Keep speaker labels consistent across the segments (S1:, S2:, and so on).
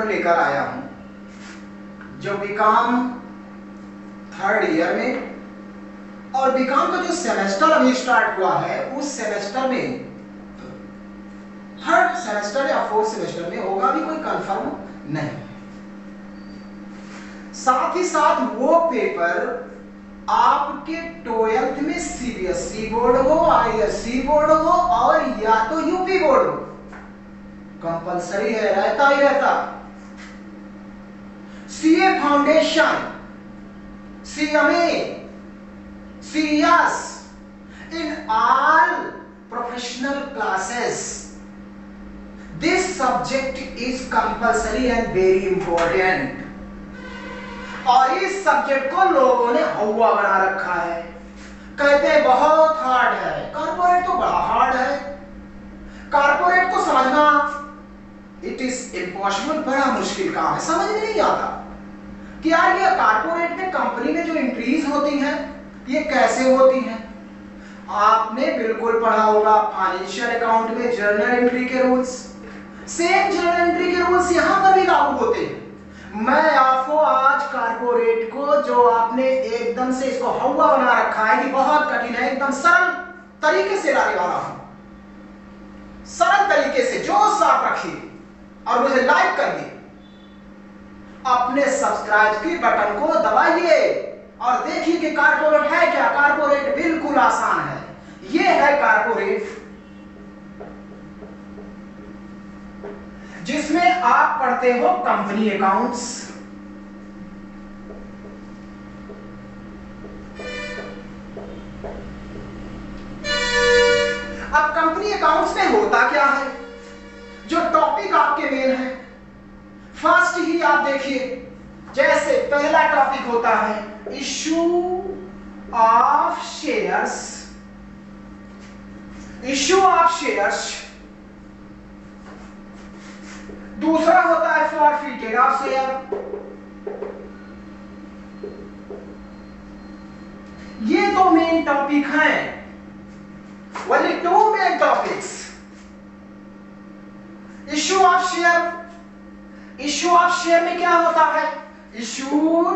S1: Paper लेकर आया हूं जो बीकॉम थर्ड ईयर में, और बीकॉम का जो सेमेस्टर अभी स्टार्ट हुआ है उस सेमेस्टर में थर्ड सेमेस्टर या फोर्थ सेमेस्टर में होगा, भी कोई कंफर्म नहीं। साथ ही साथ वो पेपर आपके 12th में सीबीएसई बोर्ड हो, आईएससी बोर्ड हो और या तो यूपी बोर्ड हो, कंपलसरी है, रहता ही रहता। CA foundation, CMA, CS, in all professional classes, this subject is compulsory and very important. और इस सब्जेक्ट को लोगों ने हवा बना रखा है, कहते हैं बहुत हार्ड है। कॉर्पोरेट तो बड़ा हार्ड है, कॉर्पोरेट को समझना इट इज इम्पॉसिबल, बड़ा मुश्किल काम है। समझ में नहीं आता कि यार ये कॉर्पोरेट में कंपनी में जो एंट्रीज होती हैं ये कैसे होती हैं। आपने बिल्कुल पढ़ा होगा फाइनेंशियल अकाउंट में जर्नल एंट्री के रूल्स, सेम जर्नल एंट्री के रूल्स यहां पर भी लागू होते हैं। मैं आपको आज कॉर्पोरेट को जो आपने एकदम से इसको हवा बना रखा है कि बहुत कठिन है, एकदम सरल तरीके से लाने वाला हूं, सरल तरीके से। जो साफ रखिए और मुझे लाइक करिए, अपने सब्सक्राइब की बटन को दबाइए और देखिए कि कॉर्पोरेट है क्या। कॉर्पोरेट बिल्कुल आसान है। ये है कॉर्पोरेट जिसमें आप पढ़ते हो कंपनी अकाउंट्स, अब कंपनी अकाउंट्स में होता क्या है, जो टॉपिक आपके मेन है, फर्स्ट ही आप देखिए, जैसे पहला टॉपिक होता है issue of shares, issue of shares. दूसरा होता है फॉरफिटेड ऑफ शेयर। ये दो मेन टॉपिक हैं, only two main topics. Issue of share, issue of share में क्या होता है, issued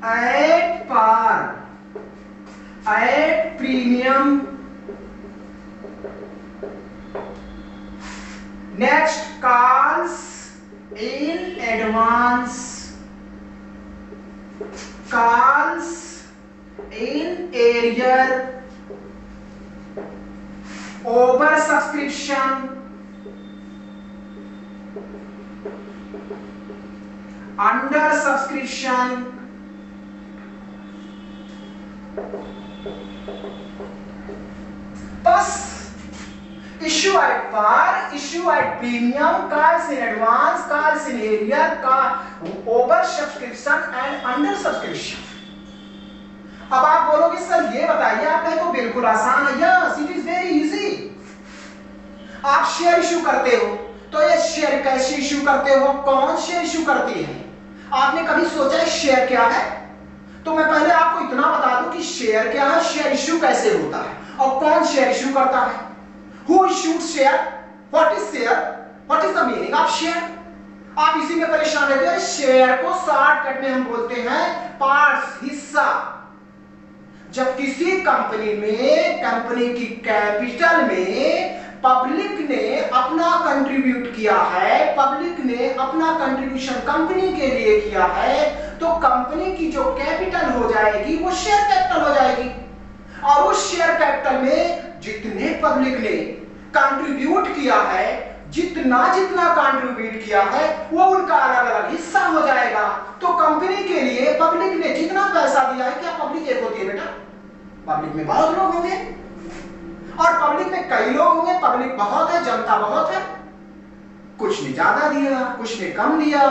S1: at par, at premium. Next calls in advance, calls in arrear, over subscription, under subscription, बस issue at par, issue at premium, calls in advance, calls in arrear, का over subscription and under subscription. अब आप बोलोगे sir ये बताइए, आप कहें तो बिल्कुल आसान है। Yes, it is very easy. आप शेयर इश्यू करते हो तो ये शेयर कैसे इश्यू करते हो, कौन शेयर इश्यू करती है। आपने कभी सोचा है शेयर क्या है? तो मैं पहले आपको इतना बता दूं कि शेयर क्या है, शेयर इश्यू कैसे होता है और कौन शेयर इश्यू करता है। Who issued share? What is share? What is the meaning of share? आप इसी में परेशान रहते हैं। शेयर को शॉर्टकट में हम बोलते हैं पार्ट्स, हिस्सा। जब किसी कंपनी में, कंपनी की कैपिटल में पब्लिक ने अपना कंट्रीब्यूट किया है, पब्लिक ने अपना कंट्रीब्यूशन कंपनी के लिए किया है, तो कंपनी की जो कैपिटल हो जाएगी वो शेयर कैपिटल हो जाएगी। और उस शेयर कैपिटल में जितने पब्लिक ने कंट्रीब्यूट किया है, जितना जितना कंट्रीब्यूट किया है वो उनका अलग अलग हिस्सा हो जाएगा। तो कंपनी के लिए पब्लिक ने जितना पैसा दिया है, क्या पब्लिक एक होती है बेटा? पब्लिक में बहुत लोग होंगे और पब्लिक में कई लोग होंगे, पब्लिक बहुत है, जनता बहुत है, कुछ ने ज्यादा दिया, कुछ ने कम दिया,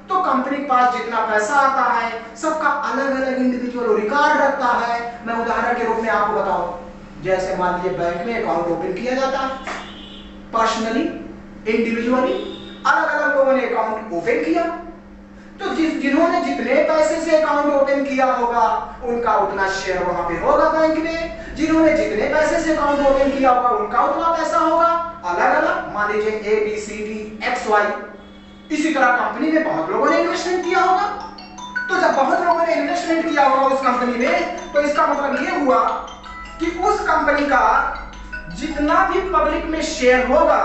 S1: तो कंपनी के पास जितना पैसा आता है सबका अलग अलग इंडिविजुअल रिकॉर्ड रखता है। मैं उदाहरण के रूप में आपको बताऊं, जैसे मान लीजिए बैंक में अकाउंट ओपन किया जाता है, पर्सनली, इंडिविजुअली, अलग अलग लोगों ने अकाउंट ओपन किया, तो जिन्होंने जितने पैसे से अकाउंट ओपन किया होगा उनका उतना शेयर वहां पे होगा बैंक में, जिन्होंने जितने पैसे से अकाउंट ओपन किया होगा उनका उतना पैसा होगा। अलग अलग, मान लीजिए A B C D X Y इसी तरह कंपनी में बहुत लोगों ने इन्वेस्टमेंट किया होगा। तो जब बहुत लोगों ने इन्वेस्टमेंट किया होगा उस कंपनी में, तो इसका मतलब ये हुआ कि उस कंपनी का जितना भी पब्लिक में शेयर होगा,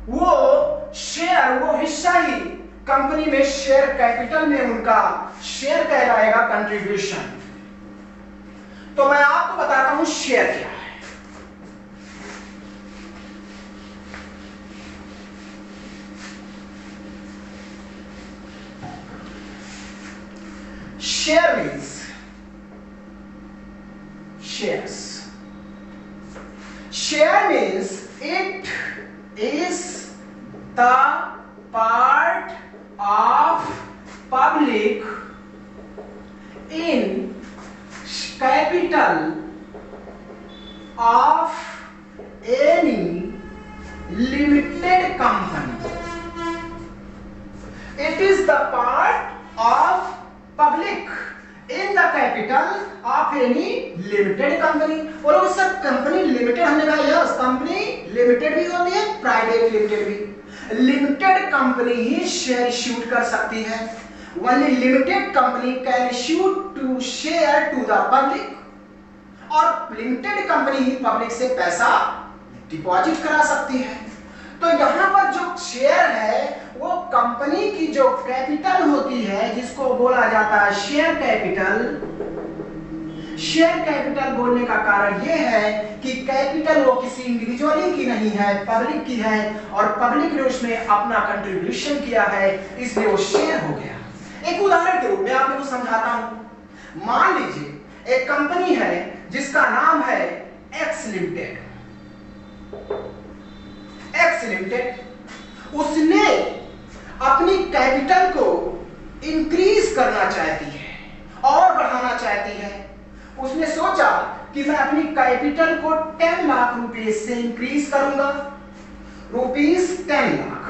S1: वो शेयर, वो हिस्सा ही कंपनी में शेयर कैपिटल में उनका शेयर कहलाएगा, कंट्रीब्यूशन। तो मैं आपको बताता हूं शेयर क्या है। Share means shares. Share means it is the part of public in capital of any limited company. It is the part of public in the capital of any limited company। और वो सब company limited, हमने कहा yes, company limited भी होती है, private limited भी। Limited company ही share issue कर सकती है। Only limited company can issue to share to the public, और लिमिटेड कंपनी ही पब्लिक से पैसा डिपॉजिट करा सकती है। तो यहां पर जो शेयर है वो कंपनी की जो कैपिटल होती है, जिसको बोला जाता है शेयर कैपिटल। शेयर कैपिटल बोलने का कारण यह है कि कैपिटल वो किसी इंडिविजुअल की नहीं है, पब्लिक की है, और पब्लिक ने उसमें अपना कंट्रीब्यूशन किया है, इसलिए वो शेयर हो गया। एक उदाहरण के रूप में आपको समझाता हूं। मान लीजिए एक कंपनी है जिसका नाम है एक्स लिमिटेड। एक्स लिमिटेड उसने अपनी कैपिटल को इंक्रीज करना चाहती है और बढ़ाना चाहती है। उसने सोचा कि मैं अपनी कैपिटल को 10 लाख रुपए से इंक्रीज करूंगा, रुपीस 10 लाख।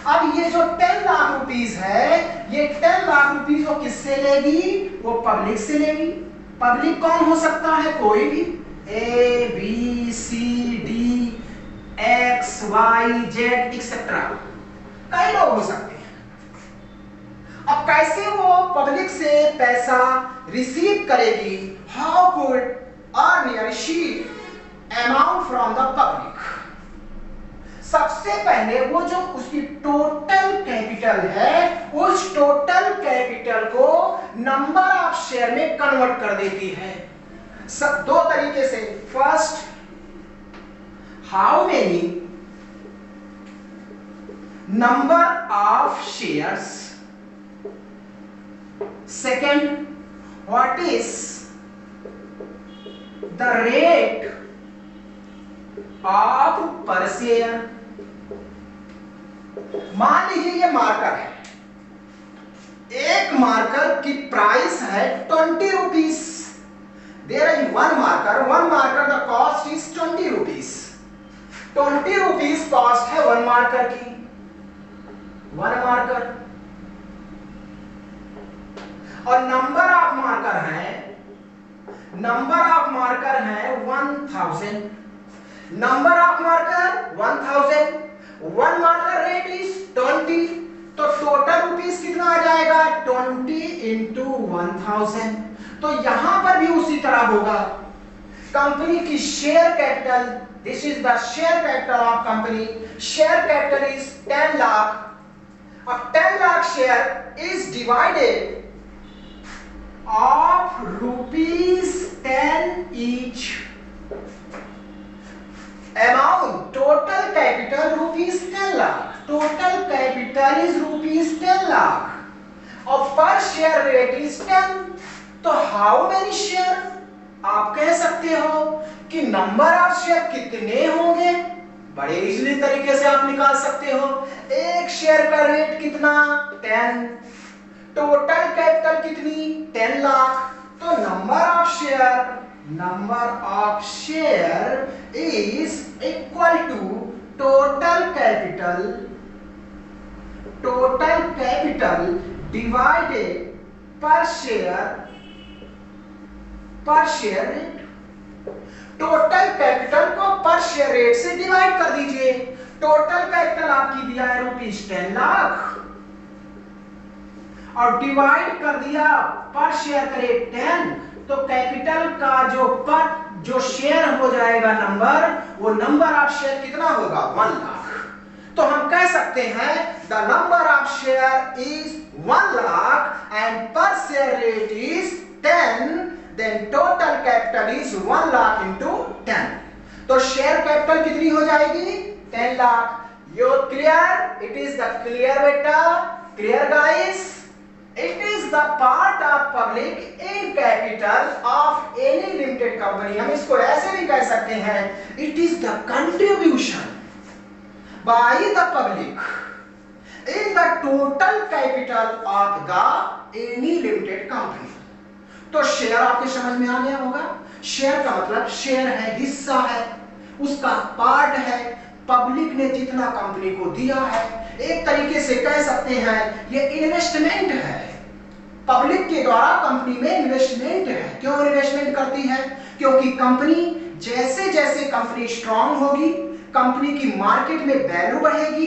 S1: अब ये जो 10 लाख रुपीस है, ये 10 लाख रुपीस वो किससे लेगी? वो पब्लिक से लेगी। पब्लिक कौन हो सकता है? कोई भी, A B C D X Y Z etcetera, कई लोग हो सकते हैं। अब कैसे वो पब्लिक से पैसा रिसीव करेगी? हाउ कुड अर्न या receive amount from the public? सबसे पहले वो जो उसकी टोटल कैपिटल है, उस टोटल कैपिटल को नंबर ऑफ शेयर में कन्वर्ट कर देती है। सब दो तरीके से। First, how many number of shares. Second, what is the rate of पर शेयर। मान लीजिए ये मार्कर है, एक मार्कर की प्राइस है 20 rupees. There is one marker the cost is 20 rupees. 20 rupees cost है वन मार्कर की, वन मार्कर। और नंबर ऑफ मार्कर है 1000। Number of marker 1000, one marker rate is 20। तो टोटल रुपीस कितना आ जाएगा? 20 इंटू 1000। तो यहां पर भी उसी तरह होगा। कंपनी की share capital, this is the share capital of company. Share capital is 10 lakh. अब 10 lakh share is divided of rupees 10 each. Amount total capital rupees 10 lakh. Total capital is rupees 10 lakh और पर शेयर रेट इज 10। तो हाउ मेनी शेयर? आप कह सकते हो कि number of share कितने होंगे? बड़े इजीली तरीके से आप निकाल सकते हो। एक शेयर का रेट कितना? 10। टोटल कैपिटल कितनी? 10 लाख। तो number of share is equal to total capital divided per share rate. Total capital को पर शेयर रेट से डिवाइड कर दीजिए। टोटल कैपिटल आपकी दिया है रुपीस 10 लाख, और डिवाइड कर दिया पर शेयर करे 10, तो कैपिटल का जो शेयर हो जाएगा नंबर, वो नंबर ऑफ शेयर कितना होगा 1 लाख। तो हम कह सकते हैं the number of share is 1 lakh and per share rate is 10, then total capital is 1 lakh into 10। तो शेयर कैपिटल कितनी हो जाएगी 10 lakh. You clear? It is the clear बेटा, clear guys? It is the part of public in capital of any limited company। हम इसको ऐसे भी कह सकते हैं, it is the contribution by the public in the total capital of the any limited company। तो share आपके समझ में आ गया होगा। शेयर का मतलब शेयर है, हिस्सा है, उसका पार्ट है, पब्लिक ने जितना कंपनी को दिया है। एक तरीके से कह सकते हैं ये इन्वेस्टमेंट है, पब्लिक के द्वारा कंपनी में इन्वेस्टमेंट है। क्यों इन्वेस्टमेंट करती है? क्योंकि कंपनी जैसे जैसे कंपनी स्ट्रांग होगी, कंपनी की मार्केट में वैल्यू बढ़ेगी,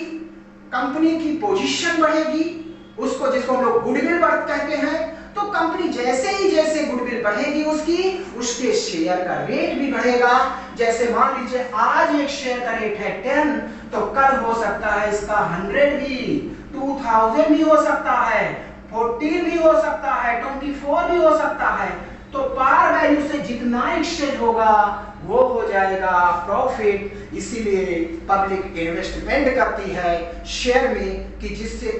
S1: कंपनी की पोजीशन बढ़ेगी, जिसको हम लोग गुडविल कहते हैं। तो कंपनी जैसे गुडविल बढ़ेगी उसके शेयर का रेट भी बढ़ेगा। जैसे मान लीजिए आज एक शेयर का रेट है 10, तो कल हो सकता है इसका 100 भी, 2000 भी हो सकता है, 14 भी हो सकता है, 24 भी हो सकता है। तो पार वैल्यू से जितना एक्सचेंज होगा वो हो जाएगा प्रॉफिट। इसीलिए पब्लिक इन्वेस्टमेंट करती है शेयर में कि जिससे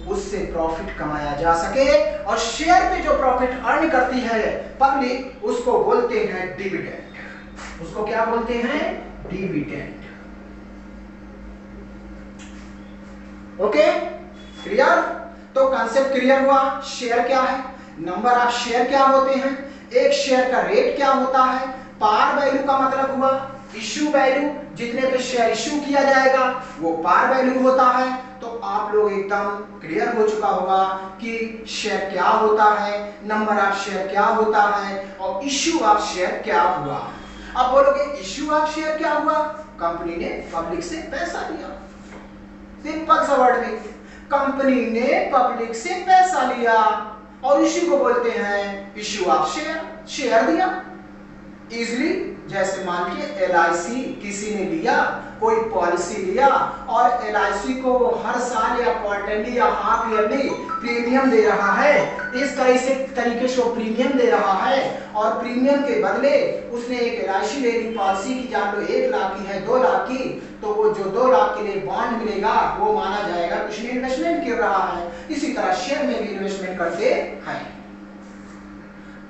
S1: उससे प्रॉफिट कमाया जा सके। और शेयर पे जो प्रॉफिट अर्न करती है पब्लिक, उसको बोलते हैं डिविडेंड। उसको क्या बोलते हैं? डिविडेंड। Okay, clear? तो कॉन्सेप्ट क्लियर हुआ। शेयर क्या है, नंबर ऑफ शेयर क्या होते हैं, एक शेयर का रेट क्या होता है, पार वैल्यू का मतलब हुआ इश्यू वैल्यू, जितने पे शेयर इश्यू किया जाएगा वो पार वैल्यू होता है। तो आप लोग एकदम क्लियर हो चुका होगा कि शेयर क्या होता है, नंबर ऑफ शेयर क्या होता है और इश्यू ऑफ शेयर क्या हुआ। अब बोलोगे इश्यू ऑफ शेयर क्या हुआ? कंपनी ने पब्लिक से पैसा लिया। सिंपल सा वर्ड में, कंपनी ने पब्लिक से पैसा लिया और इश्यू को बोलते हैं इश्यू ऑफ शेयर, शेयर दिया। इजली जैसे मान लीजिए LIC किसी ने लिया, कोई पॉलिसी लिया और LIC को हर साल या क्वार्टरली या हाफ ईयरली प्रीमियम दे रहा है। इस तरीके से वो प्रीमियम दे रहा है और प्रीमियम के बदले उसने एक LIC ले ली पॉलिसी की, जान लो 1 लाख की है, 2 लाख की, तो वो जो 2 लाख के लिए बॉन्ड मिलेगा वो माना जाएगा कुछ इन्वेस्टमेंट कर रहा है। इसी तरह शेयर में भी इन्वेस्टमेंट करते हैं।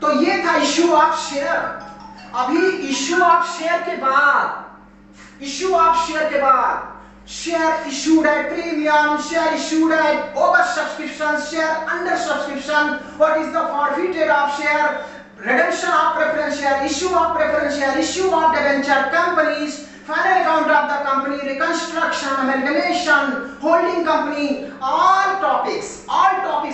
S1: तो ये था इश्यू ऑफ शेयर। अभी इश्यू ऑफ शेयर के बाद share issued at premium, share issued at over subscription, share under subscription, what is the forfeited of share, redemption of preference share, issue of preference share, issue of debenture, companies, final account of the company, reconstruction, amalgamation, holding company, all topics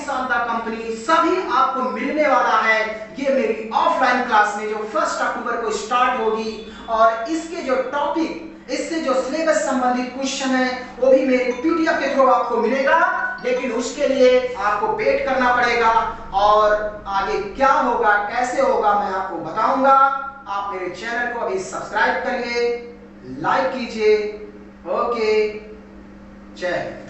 S1: of the company सभी आपको मिलने वाला है। ये मेरी offline class में जो 1 अक्टूबर को स्टार्ट होगी और इसके जो टॉपिक, इससे जो सिलेबस संबंधित क्वेश्चन है वो भी मेरे PDF के थ्रू आपको मिलेगा। लेकिन उसके लिए आपको वेट करना पड़ेगा और आगे क्या होगा, कैसे होगा, मैं आपको बताऊंगा। आप मेरे चैनल को अभी सब्सक्राइब करिए, लाइक कीजिए। ओके, जय हिंद।